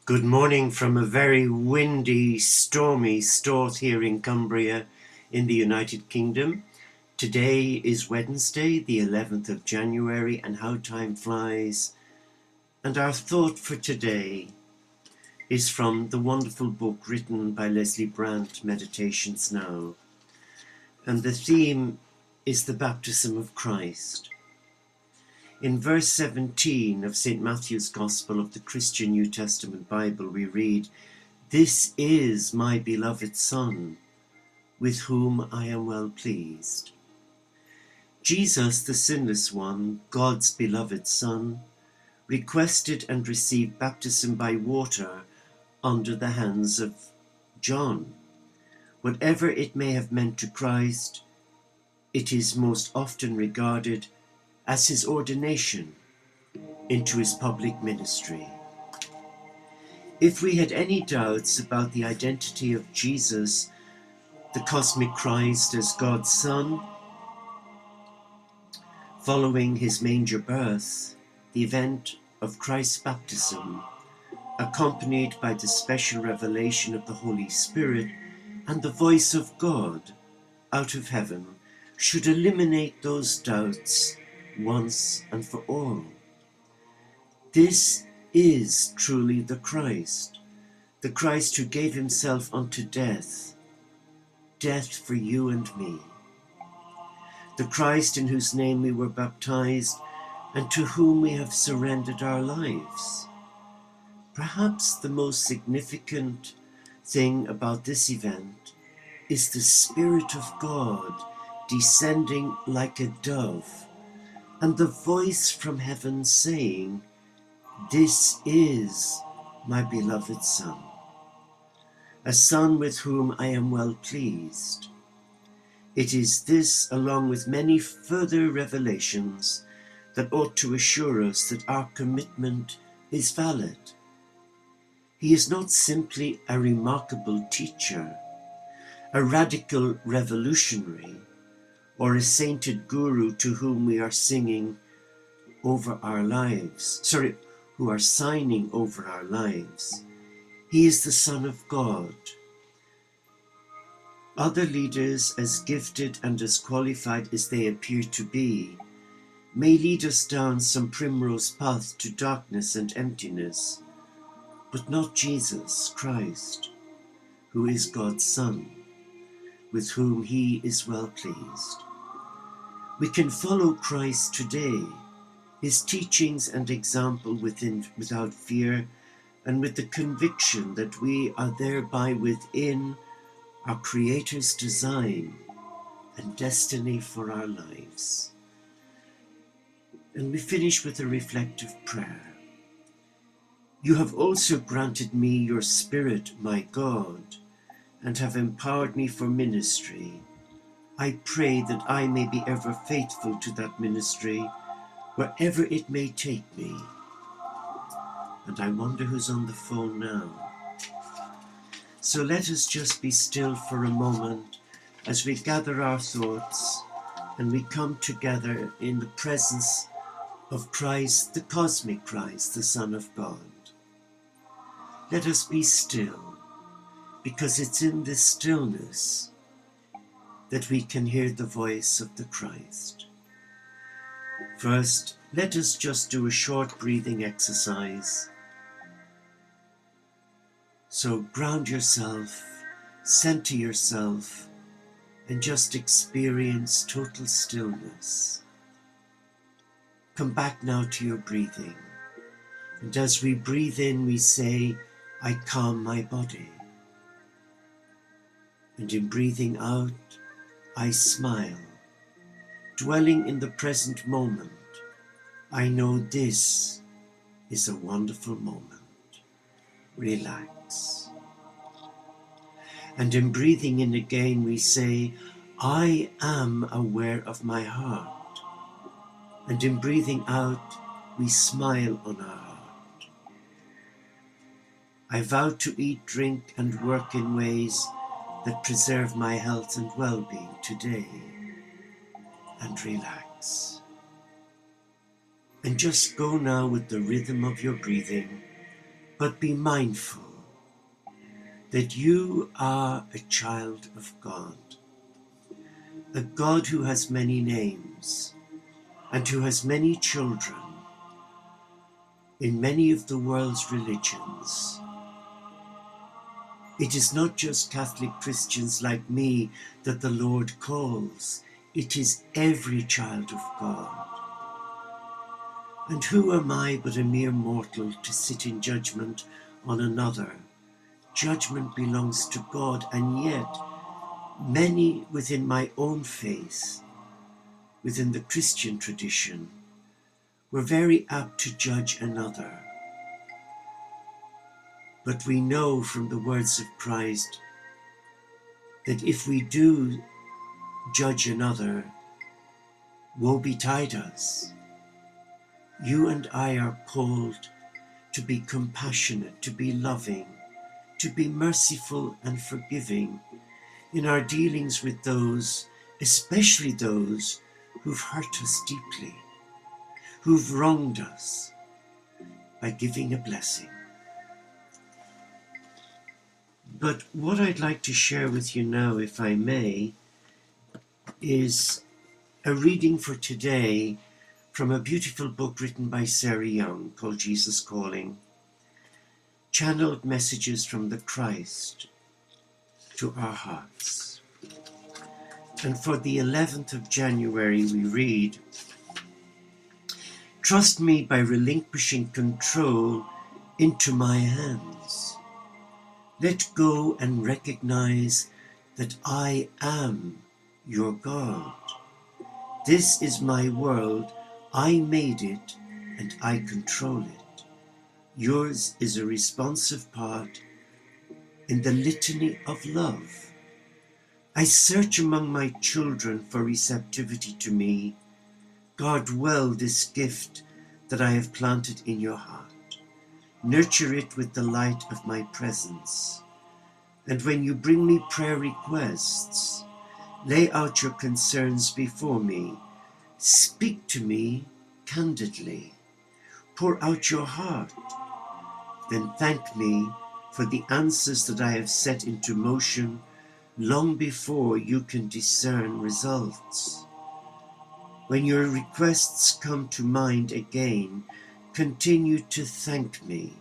Good morning from a very windy, stormy Storth here in Cumbria in the United Kingdom. Today is Wednesday, the 11th of January, and how time flies. And our thought for today is from the wonderful book written by Leslie Brandt, Meditations Now. And the theme is the baptism of Christ. In verse 17 of St. Matthew's Gospel of the Christian New Testament Bible, we read, "This is my beloved Son, with whom I am well pleased." Jesus, the sinless one, God's beloved Son, requested and received baptism by water under the hands of John. Whatever it may have meant to Christ, it is most often regarded as his ordination into his public ministry. If we had any doubts about the identity of Jesus, the cosmic Christ, as God's Son, following his manger birth, the event of Christ's baptism, accompanied by the special revelation of the Holy Spirit and the voice of God out of heaven, should eliminate those doubts once and for all. This is truly the Christ who gave himself unto death, death for you and me. The Christ in whose name we were baptized and to whom we have surrendered our lives. Perhaps the most significant thing about this event is the Spirit of God descending like a dove, and the voice from heaven saying, "This is my beloved Son, a Son with whom I am well pleased." It is this, along with many further revelations, that ought to assure us that our commitment is valid. He is not simply a remarkable teacher, a radical revolutionary, or a sainted guru to whom we are singing over our lives, who are signing over our lives. He is the Son of God. Other leaders, as gifted and as qualified as they appear to be, may lead us down some primrose path to darkness and emptiness, but not Jesus Christ, who is God's Son, with whom he is well pleased. We can follow Christ today, his teachings and example without fear, and with the conviction that we are thereby within our Creator's design and destiny for our lives. And we finish with a reflective prayer. You have also granted me your Spirit, my God, and have empowered me for ministry. I pray that I may be ever faithful to that ministry, wherever it may take me. And I wonder who's on the phone now. So let us just be still for a moment as we gather our thoughts and we come together in the presence of Christ, the cosmic Christ, the Son of God. Let us be still, because it's in this stillness that we can hear the voice of the Christ. First, let us just do a short breathing exercise. So ground yourself, center yourself, and just experience total stillness. Come back now to your breathing. And as we breathe in, we say, "I calm my body." And in breathing out, I smile. Dwelling in the present moment, I know this is a wonderful moment. Relax. And in breathing in again, we say, "I am aware of my heart." And in breathing out, we smile on our heart. I vow to eat, drink, and work in ways that preserve my health and well-being today. And relax. And just go now with the rhythm of your breathing, but be mindful that you are a child of God, a God who has many names and who has many children in many of the world's religions. It is not just Catholic Christians like me that the Lord calls. It is every child of God. And who am I but a mere mortal to sit in judgment on another? Judgment belongs to God, and yet many within my own faith, within the Christian tradition, were very apt to judge another. But we know from the words of Christ that if we do judge another, woe betide us. You and I are called to be compassionate, to be loving, to be merciful and forgiving in our dealings with those, especially those who've hurt us deeply, who've wronged us, by giving a blessing. But what I'd like to share with you now, if I may, is a reading for today from a beautiful book written by Sarah Young called Jesus Calling, channeled messages from the Christ to our hearts. And for the 11th of January we read, "Trust me by relinquishing control into my hands. Let go and recognize that I am your God. This is my world. I made it and I control it. Yours is a responsive part in the litany of love. I search among my children for receptivity to me. Guard well this gift that I have planted in your heart. Nurture it with the light of my presence. And when you bring me prayer requests, lay out your concerns before me. Speak to me candidly. Pour out your heart. Then thank me for the answers that I have set into motion long before you can discern results. When your requests come to mind again, continue to thank me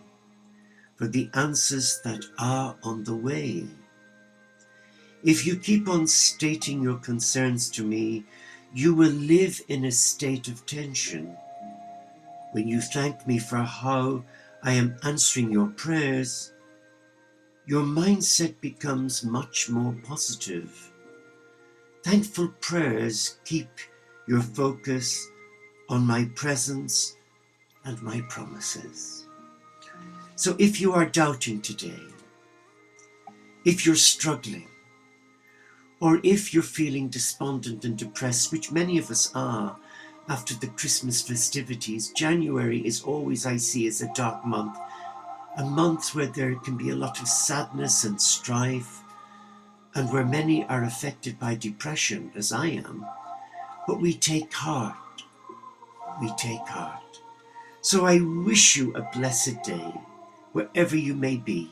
for the answers that are on the way. If you keep on stating your concerns to me, you will live in a state of tension. When you thank me for how I am answering your prayers, your mindset becomes much more positive. Thankful prayers keep your focus on my presence and my promises. So if you are doubting today, if you're struggling, or if you're feeling despondent and depressed, which many of us are after the Christmas festivities, January is always, I see, as a dark month, a month where there can be a lot of sadness and strife, and where many are affected by depression, as I am. But we take heart. We take heart. So I wish you a blessed day, wherever you may be.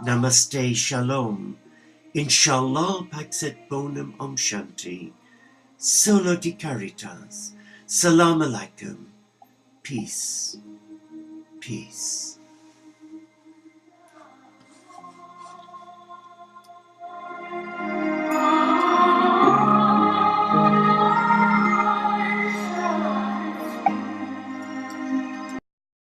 Namaste, Shalom. Inshallah pax et Bonum OmShanti. Solo di caritas. Salam alaikum. Peace. Peace.